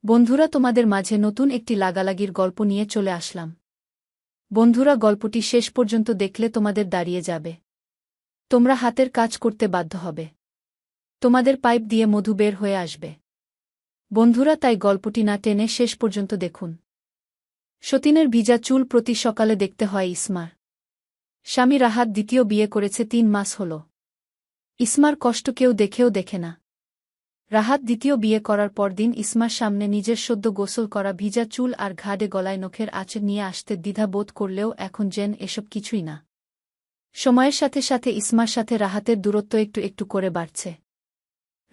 বন্ধুরা, তোমাদের মাঝে নতুন একটি লাগালাগির গল্প নিয়ে চলে আসলাম। বন্ধুরা, গল্পটি শেষ পর্যন্ত দেখলে তোমাদের দাঁড়িয়ে যাবে। তোমরা হাতের কাজ করতে বাধ্য হবে। তোমাদের পাইপ দিয়ে মধু বের হয়ে আসবে। বন্ধুরা, তাই গল্পটি না টেনে শেষ পর্যন্ত দেখুন। সতীনের ভিজা চুল প্রতি সকালে দেখতে হয় ইসমার। স্বামী রাহাত দ্বিতীয় বিয়ে করেছে ৩ মাস হল। ইসমার কষ্ট কেউ দেখেও দেখে না। রাহাত দ্বিতীয় বিয়ে করার পরদিন ইসমার সামনে নিজের সদ্য গোসল করা ভিজা চুল আর ঘাড়ে গলায় নখের আঁচড় নিয়ে আসতে দ্বিধা বোধ করলেও এখন যেন এসব কিছুই না। সময়ের সাথে সাথে ইসমার সাথে রাহাতের দূরত্ব একটু একটু করে বাড়ছে।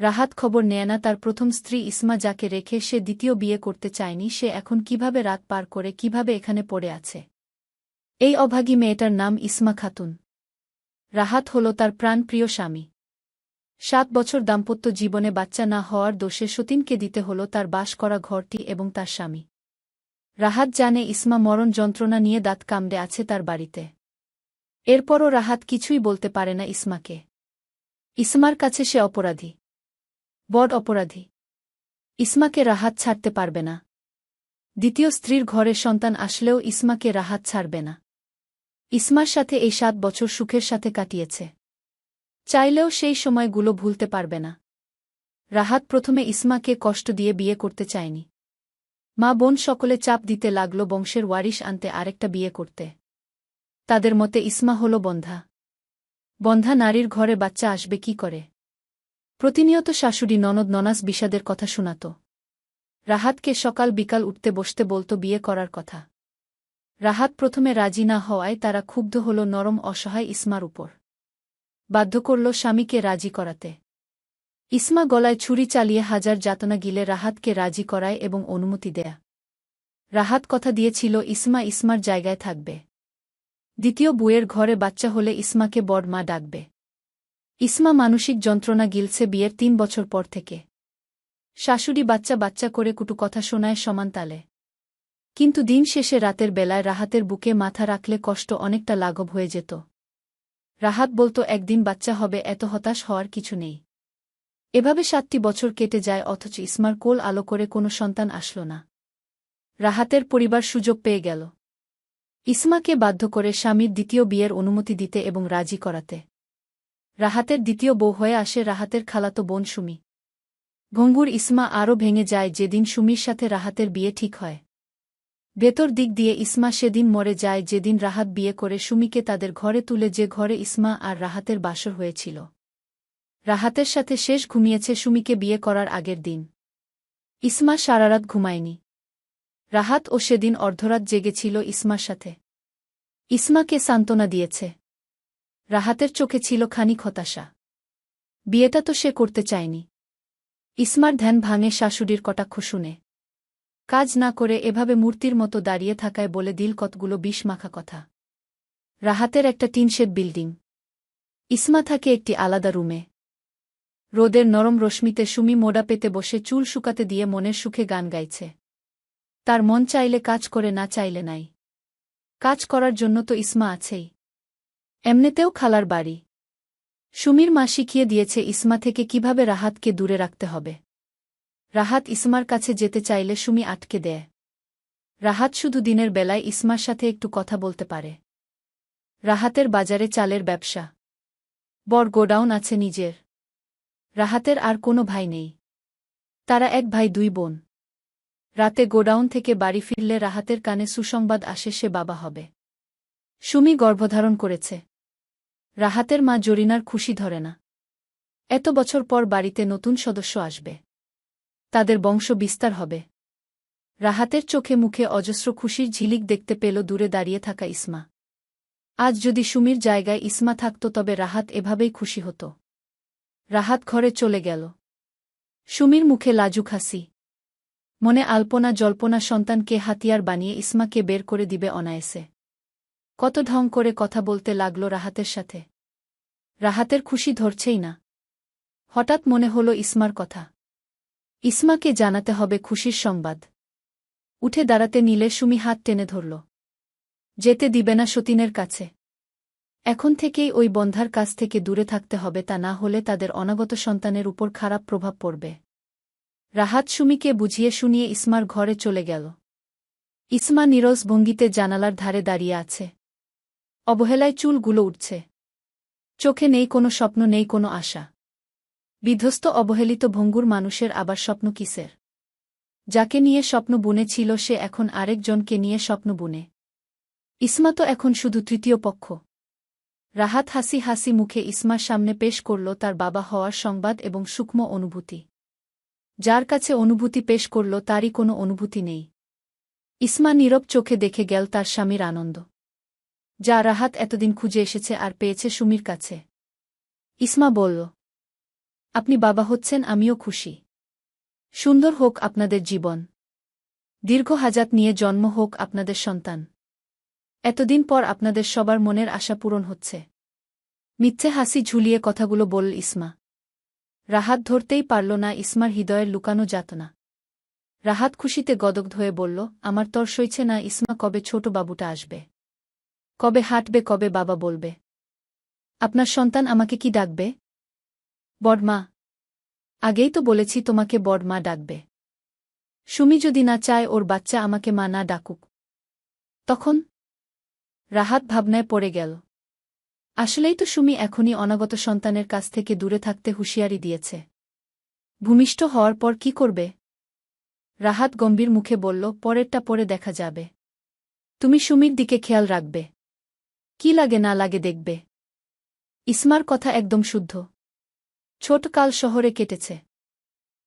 রাহাত খবর নেয় না তার প্রথম স্ত্রী ইসমা, যাকে রেখে সে দ্বিতীয় বিয়ে করতে চায়নি, সে এখন কিভাবে রাত পার করে কিভাবে এখানে পড়ে আছে। এই অভাগী মেয়েটার নাম ইসমা খাতুন। রাহাত হল তার প্রাণপ্রিয় স্বামী। ৭ বছর দাম্পত্য জীবনে বাচ্চা না হওয়ার দোষে সতীনকে দিতে হল তার বাস করা ঘরটি এবং তার স্বামী। রাহাত জানে ইসমা মরণ যন্ত্রণা নিয়ে দাঁত কামড়ে আছে তার বাড়িতে। এরপরও রাহাত কিছুই বলতে পারে না ইসমাকে। ইসমার কাছে সে অপরাধী, বড় অপরাধী। ইসমাকে রাহাত ছাড়তে পারবে না। দ্বিতীয় স্ত্রীর ঘরে সন্তান আসলেও ইসমাকে রাহাত ছাড়বে না। ইসমার সাথে এই ৭ বছর সুখের সাথে কাটিয়েছে। চাইলেও সেই সময়গুলো ভুলতে পারবে না। রাহাত প্রথমে ইসমাকে কষ্ট দিয়ে বিয়ে করতে চায়নি। মা বোন সকলে চাপ দিতে লাগল বংশের ওয়ারিশ আনতে আরেকটা বিয়ে করতে। তাদের মতে ইসমা হল বন্ধা। বন্ধা নারীর ঘরে বাচ্চা আসবে কি করে? প্রতিনিয়ত শাশুড়ি ননদ ননাস বিষাদের কথা শোনাত। রাহাতকে সকাল বিকাল উঠতে বসতে বলত বিয়ে করার কথা। রাহাত প্রথমে রাজি না হওয়ায় তারা ক্ষুব্ধ হল নরম অসহায় ইসমার উপর। বাধ্য করল স্বামীকে রাজি করাতে। ইসমা গলায় ছুরি চালিয়ে হাজার যাতনা গিলে রাহাতকে রাজি করায় এবং অনুমতি দেয়া। রাহাত কথা দিয়েছিল ইসমা ইসমার জায়গায় থাকবে। দ্বিতীয় বউয়ের ঘরে বাচ্চা হলে ইসমাকে বড় মা ডাকবে। ইসমা মানসিক যন্ত্রণা গিলছে বিয়ের ৩ বছর পর থেকে। শাশুড়ি বাচ্চা বাচ্চা করে কুটু কথা শোনায় সমান তালে। কিন্তু দিন শেষে রাতের বেলায় রাহাতের বুকে মাথা রাখলে কষ্ট অনেকটা লাঘব হয়ে যেত। রাহাত বলত একদিন বাচ্চা হবে, এত হতাশ হওয়ার কিছু নেই। এভাবে ৭টি বছর কেটে যায়, অথচ ইসমার কোল আলো করে কোনো সন্তান আসল না। রাহাতের পরিবার সুযোগ পেয়ে গেল ইসমাকে বাধ্য করে স্বামীর দ্বিতীয় বিয়ের অনুমতি দিতে এবং রাজি করাতে। রাহাতের দ্বিতীয় বউ হয়ে আসে রাহাতের খালাতো বোন সুমি। ভঙ্গুর ইসমা আরও ভেঙে যায় যেদিন সুমির সাথে রাহাতের বিয়ে ঠিক হয়। ভেতর দিক দিয়ে ইসমা সেদিন মরে যায় যেদিন রাহাত বিয়ে করে সুমিকে তাদের ঘরে তুলে, যে ঘরে ইসমা আর রাহাতের বাসর হয়েছিল। রাহাতের সাথে শেষ ঘুমিয়েছে সুমিকে বিয়ে করার আগের দিন। ইসমা সারারাত ঘুমায়নি। রাহাত ও সেদিন অর্ধরাত জেগেছিল ইসমার সাথে। ইসমাকে সান্ত্বনা দিয়েছে। রাহাতের চোখে ছিল খানিক হতাশা। বিয়েটা তো সে করতে চায়নি। ইসমার ধ্যান ভাঙে শাশুড়ির কটাক্ষ শুনে। কাজ না করে এভাবে মূর্তির মতো দাঁড়িয়ে থাকায় বলে দিল কতগুলো বিষ মাখা কথা। রাহাতের একটা টিনশেড বিল্ডিং। ইসমা থাকে একটি আলাদা রুমে। রোদের নরম রশ্মিতে সুমি মোড়া পেতে বসে চুল শুকাতে দিয়ে মনের সুখে গান গাইছে। তার মন চাইলে কাজ করে, না চাইলে নাই। কাজ করার জন্য তো ইসমা আছেই। এমনিতেও খালার বাড়ি। সুমির মা শিখিয়ে দিয়েছে ইসমা থেকে কিভাবে রাহাতকে দূরে রাখতে হবে। রাহাত ইসমার কাছে যেতে চাইলে সুমি আটকে দেয়। রাহাত শুধু দিনের বেলায় ইসমার সাথে একটু কথা বলতে পারে। রাহাতের বাজারে চালের ব্যবসা। বড় গোডাউন আছে নিজের। রাহাতের আর কোনো ভাই নেই। তারা ১ ভাই ২ বোন। রাতে গোডাউন থেকে বাড়ি ফিরলে রাহাতের কানে সুসংবাদ আসে সে বাবা হবে। সুমি গর্ভধারণ করেছে। রাহাতের মা জরিনার খুশি ধরে না। এত বছর পর বাড়িতে নতুন সদস্য আসবে। তাদের বংশ বিস্তার হবে। রাহাতের চোখে মুখে অজস্র খুশির ঝিলিক দেখতে পেল দূরে দাঁড়িয়ে থাকা ইসমা। আজ যদি সুমির জায়গায় ইসমা থাকত তবে রাহাত এভাবেই খুশি হতো। রাহাত ঘরে চলে গেল। সুমির মুখে লাজুক হাসি। মনে আলপনা জল্পনা, সন্তানকে হাতিয়ার বানিয়ে ইসমাকে বের করে দিবে অনায়াসে। কত ঢং করে কথা বলতে লাগল রাহাতের সাথে। রাহাতের খুশি ধরছেই না। হঠাৎ মনে হল ইসমার কথা। ইসমাকে জানাতে হবে খুশির সংবাদ। উঠে দাঁড়াতে নিলে সুমি হাত টেনে ধরল। যেতে দিবে না সতীনের কাছে। এখন থেকেই ওই বন্ধার কাছ থেকে দূরে থাকতে হবে, তা না হলে তাদের অনাগত সন্তানের উপর খারাপ প্রভাব পড়বে। রাহাত সুমিকে বুঝিয়ে শুনিয়ে ইসমার ঘরে চলে গেল। ইসমা নীরস ভঙ্গিতে জানালার ধারে দাঁড়িয়ে আছে। অবহেলায় চুলগুলো উঠছে। চোখে নেই কোনো স্বপ্ন, নেই কোনো আশা। বিধ্বস্ত অবহেলিত ভঙ্গুর মানুষের আবার স্বপ্ন কিসের? যাকে নিয়ে স্বপ্ন বুনেছিল সে এখন আরেকজনকে নিয়ে স্বপ্ন বুনে। ইসমা তো এখন শুধু তৃতীয় পক্ষ। রাহাত হাসি হাসি মুখে ইসমার সামনে পেশ করল তার বাবা হওয়ার সংবাদ এবং সূক্ষ্ম অনুভূতি। যার কাছে অনুভূতি পেশ করল তারই কোনো অনুভূতি নেই। ইসমা নীরব চোখে দেখে গেল তার স্বামীর আনন্দ, যা রাহাত এতদিন খুঁজে এসেছে আর পেয়েছে সুমির কাছে। ইসমা বলল, আপনি বাবা হচ্ছেন, আমিও খুশি। সুন্দর হোক আপনাদের জীবন। দীর্ঘ হায়াত নিয়ে জন্ম হোক আপনাদের সন্তান। এতদিন পর আপনাদের সবার মনের আশা পূরণ হচ্ছে। মিথ্যে হাসি ঝুলিয়ে কথাগুলো বলল ইসমা। রাহাত ধরতেই পারল না ইসমার হৃদয়ের লুকানো যাতনা। রাহাত খুশিতে গদগদ হয়ে বলল, আমার তর সইছে না ইসমা, কবে ছোট বাবুটা আসবে? কবে হাঁটবে, কবে বাবা বলবে? আপনার সন্তান আমাকে কি ডাকবে? বড়মা। আগেই তো বলেছি তোমাকে বড়মা ডাকবে। সুমি যদি না চায় ওর বাচ্চা আমাকে মা না ডাকুক, তখন? রাহাত ভাবনায় পড়ে গেল। আসলেই তো সুমি এখনই অনাগত সন্তানের কাছ থেকে দূরে থাকতে হুঁশিয়ারি দিয়েছে। ভূমিষ্ঠ হওয়ার পর কি করবে? রাহাত গম্ভীর মুখে বলল, পরেরটা পরে দেখা যাবে। তুমি সুমির দিকে খেয়াল রাখবে। কি লাগে না লাগে দেখবে। ইসমার কথা একদম শুদ্ধ। ছোটকাল শহরে কেটেছে,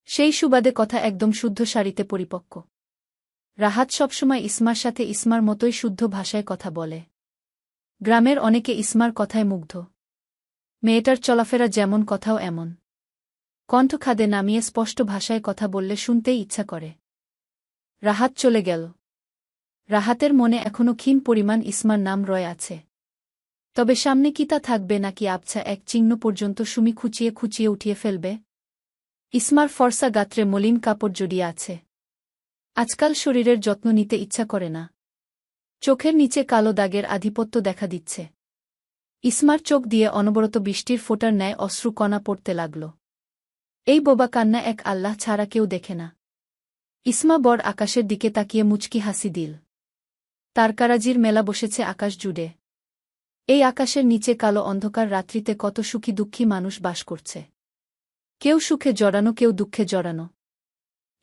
সেই সুবাদে কথা একদম শুদ্ধ সারিতে পরিপক্ক। রাহাত সবসময় ইসমার সাথে ইসমার মতোই শুদ্ধ ভাষায় কথা বলে। গ্রামের অনেকে ইসমার কথায় মুগ্ধ। মেয়েটার চলাফেরা যেমন, কথাও এমন। কণ্ঠ খাদে নামিয়ে স্পষ্ট ভাষায় কথা বললে শুনতেই ইচ্ছা করে। রাহাত চলে গেল। রাহাতের মনে এখনও ক্ষীণ পরিমাণ ইসমার নাম রয়ে আছে। তবে সামনে কি তা থাকবে, নাকি আবছা এক চিহ্ন পর্যন্ত সুমি খুঁচিয়ে খুঁচিয়ে উঠিয়ে ফেলবে? ইসমার ফর্সা গাত্রে মলিন কাপড় জড়িয়ে আছে। আজকাল শরীরের যত্ন নিতে ইচ্ছা করে না। চোখের নিচে কালো দাগের আধিপত্য দেখা দিচ্ছে। ইসমার চোখ দিয়ে অনবরত বৃষ্টির ফোঁটার ন্যায় অশ্রু কণা পড়তে লাগল। এই বোবা কান্না এক আল্লাহ ছাড়া কেউ দেখে না। ইসমা বড় আকাশের দিকে তাকিয়ে মুচকি হাসি দিল। তারকারাজির মেলা বসেছে আকাশ জুড়ে। এই আকাশের নিচে কালো অন্ধকার রাত্রিতে কত সুখী দুঃখী মানুষ বাস করছে। কেউ সুখে জড়ানো, কেউ দুঃখে জড়ানো।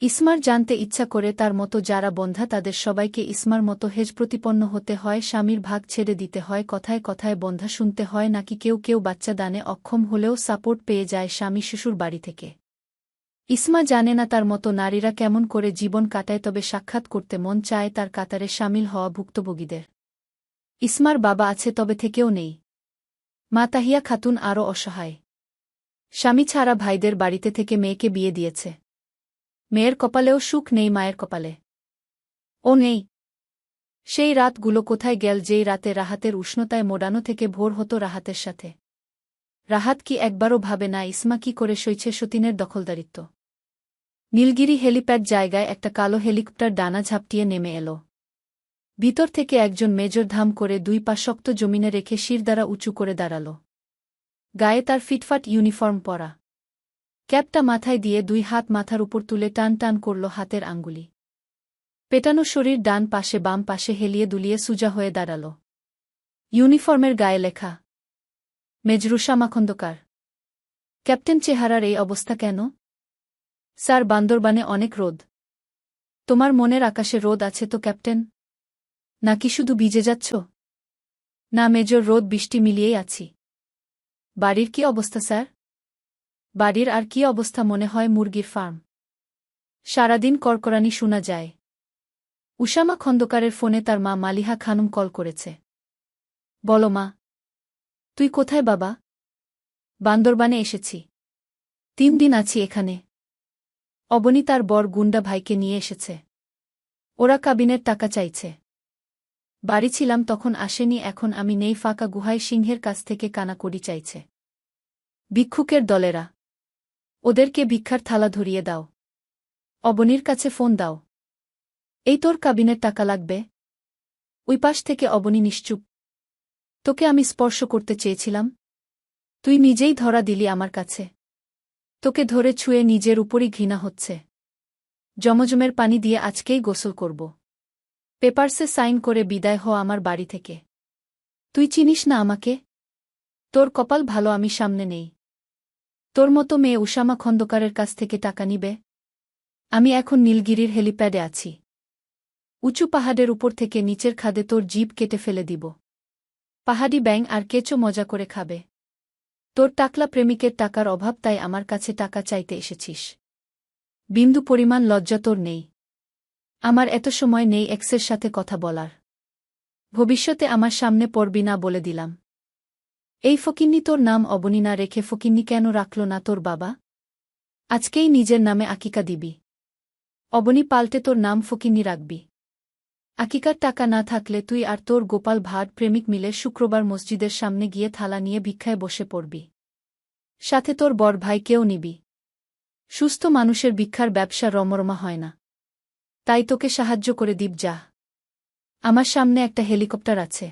ইসমার জানতে ইচ্ছা করে তার মতো যারা বন্ধা তাদের সবাইকে ইসমার মতো হেজ প্রতিপন্ন হতে হয়, স্বামীর ভাগ ছেড়ে দিতে হয়, কথায় কথায় বন্ধা শুনতে হয়, নাকি কেউ কেউ বাচ্চা দানে অক্ষম হলেও সাপোর্ট পেয়ে যায় স্বামী শ্বশুর বাড়ি থেকে। ইসমা জানে না তার মতো নারীরা কেমন করে জীবন কাটায়, তবে সাক্ষাৎ করতে মন চায় তার কাতারে শামিল হওয়া ভুক্তভোগীদের। ইসমার বাবা আছে, তবে থেকেও নেই। মা তাহিয়া খাতুন আরও অসহায়। স্বামী ছাড়া ভাইদের বাড়িতে থেকে মেয়েকে বিয়ে দিয়েছে। মেয়ের কপালেও সুখ নেই, মায়ের কপালে ও নেই। সেই রাতগুলো কোথায় গেল যেই রাতে রাহাতের উষ্ণতায় মোড়ানো থেকে ভোর হতো রাহাতের সাথে? রাহাত কি একবারও ভাবে না ইসমা কি করে সইছে সতীনের দখলদারিত্ব? নীলগিরি হেলিপ্যাড জায়গায় একটা কালো হেলিকপ্টার ডানা ঝাপটিয়ে নেমে এল। ভিতর থেকে একজন মেজর ধাম করে দুই পা শক্ত জমিনে রেখে শিরদাঁড়া উঁচু করে দাঁড়াল। গায়ে তার ফিটফাট ইউনিফর্ম পরা। ক্যাপটা মাথায় দিয়ে দুই হাত মাথার উপর তুলে টান টান করল হাতের আঙ্গুলি। পেটানো শরীর ডান পাশে বাম পাশে হেলিয়ে দুলিয়ে সুজা হয়ে দাঁড়াল। ইউনিফর্মের গায়ে লেখা, মেজর উসামা খন্দকার। ক্যাপ্টেন, চেহারার এই অবস্থা কেন? স্যার, বান্দরবানে অনেক রোদ। তোমার মনের আকাশে রোদ আছে তো ক্যাপ্টেন? নাকি শুধু ভিজে যাচ্ছ? না মেজর, রোদ বৃষ্টি মিলিয়েই আছি। বাড়ির কি অবস্থা স্যার? বাড়ির আর কি অবস্থা, মনে হয় মুরগির ফার্ম। সারাদিন কড়কড়ানি শোনা যায়। উসামা খন্দকারের ফোনে তার মা মালিহা খানম কল করেছে। বলো মা। তুই কোথায় বাবা? বান্দরবানে এসেছি। 3 দিন আছি এখানে। অবনী তার বর গুন্ডা ভাইকে নিয়ে এসেছে। ওরা কাবিনের টাকা চাইছে। বাড়ি ছিলাম তখন আসেনি, এখন আমি নেই, ফাঁকা গুহায় সিংহের কাছ থেকে কানাকড়ি চাইছে। ভিক্ষুকের দলেরা। ওদেরকে ভিক্ষার থালা ধরিয়ে দাও। অবনীর কাছে ফোন দাও। এই তোর কাবিনের টাকা লাগবে? ওই পাশ থেকে অবনী নিশ্চুপ। তোকে আমি স্পর্শ করতে চেয়েছিলাম, তুই নিজেই ধরা দিলি আমার কাছে। তোকে ধরে ছুঁয়ে নিজের উপরই ঘৃণা হচ্ছে। জমজমের পানি দিয়ে আজকেই গোসল করব। পেপারসে সাইন করে বিদায় হ আমার বাড়ি থেকে। তুই চিনিস না আমাকে? তোর কপাল ভালো আমি সামনে নেই। তোর মতো মেয়ে উসামা খন্দকারের কাছ থেকে টাকা নিবে? আমি এখন নীলগিরির হেলিপ্যাডে আছি। উঁচু পাহাড়ের উপর থেকে নিচের খাদে তোর জিভ কেটে ফেলে দিব। পাহাড়ি ব্যাঙ আর কেঁচো মজা করে খাবে। তোর টাকলা প্রেমিকের টাকার অভাব, তাই আমার কাছে টাকা চাইতে এসেছিস। বিন্দু পরিমাণ লজ্জা তোর নেই। আমার এত সময় নেই এক্সের সাথে কথা বলার। ভবিষ্যতে আমার সামনে পড়বি না বলে দিলাম। এই ফকিন্নি তোর নাম অবনী না রেখে ফকিন্নি কেন রাখল না তোর বাবা? আজকেই নিজের নামে আকিকা দিবি। অবনী পাল্টে তোর নাম ফকিন্নি রাখবি। আকিকার টাকা না থাকলে তুই আর তোর গোপাল ভাঁড় প্রেমিক মিলে শুক্রবার মসজিদের সামনে গিয়ে থালা নিয়ে ভিক্ষায় বসে পড়বি। সাথে তোর বড় ভাই কেউ নিবি। সুস্থ মানুষের ভিক্ষার ব্যবসা রমরমা হয় না। তাই তোকে সাহায্য করে দিব যা। আমার সামনে একটা হেলিকপ্টার আছে।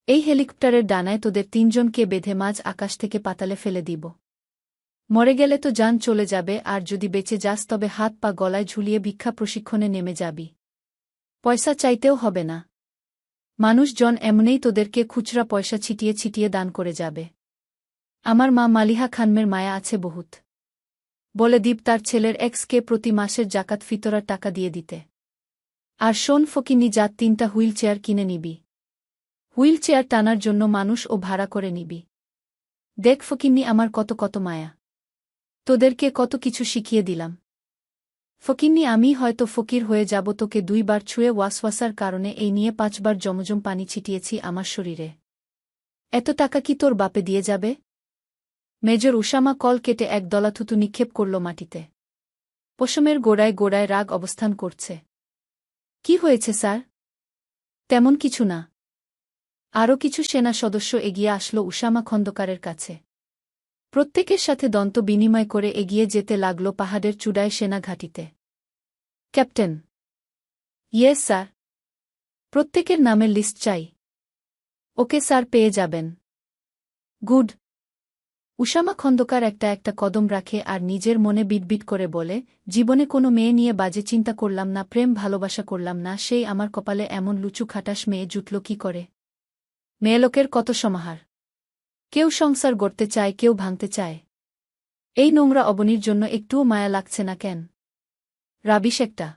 এই হেলিকপ্টারের ডানায় তোদের তিনজনকে বেঁধে মাঝ আকাশ থেকে পাতালে ফেলে দিব। মরে গেলে তো জান চলে যাবে, আর যদি বেঁচে যাস তবে হাত পা গলায় ঝুলিয়ে ভিক্ষা প্রশিক্ষণে নেমে যাবি। পয়সা চাইতেও হবে না। মানুষজন এমনেই তোদেরকে খুচরা পয়সা ছিটিয়ে ছিটিয়ে দান করে যাবে। আমার মা মালিহা খানমের মায়া আছে বহুত। বলে দীপ তার ছেলের এক্সকে প্রতি মাসের জাকাত ফিতরার টাকা দিয়ে দিতে। আর শোন ফকিন্নি, জাত 3টা হুইল চেয়ার কিনে নিবি। হুইল চেয়ার টানার জন্য মানুষ ও ভাড়া করে নিবি। দেখ ফকিন্নি, আমার কত কত মায়া। তোদেরকে কত কিছু শিখিয়ে দিলাম। ফকিন্নি, আমি হয়তো ফকির হয়ে যাব, তোকে 2 বার ছুঁয়ে ওয়াসওয়াসার কারণে এই নিয়ে 5 বার জমজম পানি ছিটিয়েছি আমার শরীরে। এত টাকা কি তোর বাপে দিয়ে যাবে? মেজর উসামা কল কেটে এক দলা থুতু নিক্ষেপ করল মাটিতে। পশমের গোড়ায় গোড়ায় রাগ অবস্থান করছে। কি হয়েছে স্যার? তেমন কিছু না। আরও কিছু সেনা সদস্য এগিয়ে আসলো উসামা খন্দকারের কাছে। প্রত্যেকের সাথে দন্ত বিনিময় করে এগিয়ে যেতে লাগল পাহাড়ের চূড়ায় সেনা ঘাঁটিতে। ক্যাপ্টেন। Yes sir. প্রত্যেকের নামের লিস্ট চাই। ওকে স্যার, পেয়ে যাবেন। গুড। উসামা খন্দকার একটা একটা কদম রাখে আর নিজের মনে বিটবিট করে বলে, জীবনে কোনো মেয়ে নিয়ে বাজে চিন্তা করলাম না, প্রেম ভালোবাসা করলাম না, সেই আমার কপালে এমন লুচু খাটাস মেয়ে জুটল কি করে? মেয়েলোকের কত সমাহার। কেউ সংসার গড়তে চায়, কেউ ভাঙতে চায়। এই নোংরা অবনীর জন্য একটুও মায়া লাগছে না কেন? রাবিশ একটা।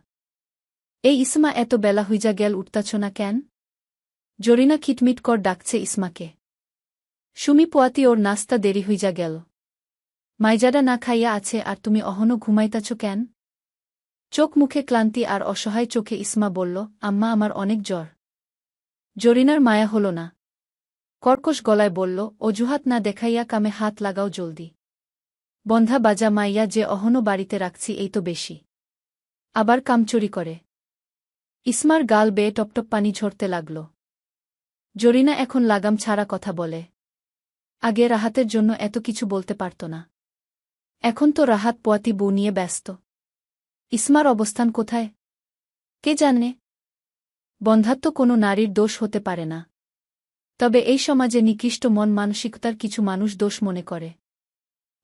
এই ইসমা, এত বেলা হইজা গেল, উঠতাছ না কেন? জরিনা খিটমিট কর ডাকছে ইসমাকে। সুমি পোয়াতি, ওর নাস্তা দেরি হইজা গেল। মাইজাডা না খাইয়া আছে, আর তুমি অহনো ঘুমাইতাছ কেন? চোখ মুখে ক্লান্তি আর অসহায় চোখে ইসমা বলল, আম্মা আমার অনেক জ্বর। জরিনার মায়া হল না। কর্কশ গলায় বলল, অজুহাত না দেখাইয়া কামে হাত লাগাও জলদি। বন্ধা বাজা মাইয়া যে অহনো বাড়িতে রাখছি, এই তো বেশি। আবার কামচুরি করে। ইসমার গাল বেয়ে টপটপ পানি ঝরতে লাগল। জরিনা এখন লাগাম ছাড়া কথা বলে। আগে রাহাতের জন্য এত কিছু বলতে পারত না। এখন তো রাহাত পোয়াতি বউ নিয়ে ব্যস্ত। ইসমার অবস্থান কোথায় কে জানে? বন্ধাত্ব কোনো নারীর দোষ হতে পারে না। তবে এই সমাজে নিকৃষ্ট মন মানসিকতার কিছু মানুষ দোষ মনে করে।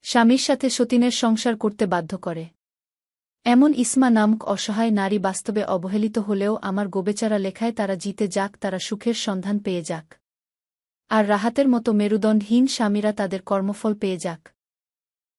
স্বামীর সাথে সতীনের সংসার করতে বাধ্য করে। এমন ইসমা নামক অসহায় নারী বাস্তবে অবহেলিত হলেও আমার গোবেচারা লেখায় তারা জিতে যাক, তারা সুখের সন্ধান পেয়ে যাক। আর রাহাতের মতো মেরুদণ্ডহীন স্বামীরা তাদের কর্মফল পেয়ে যাক।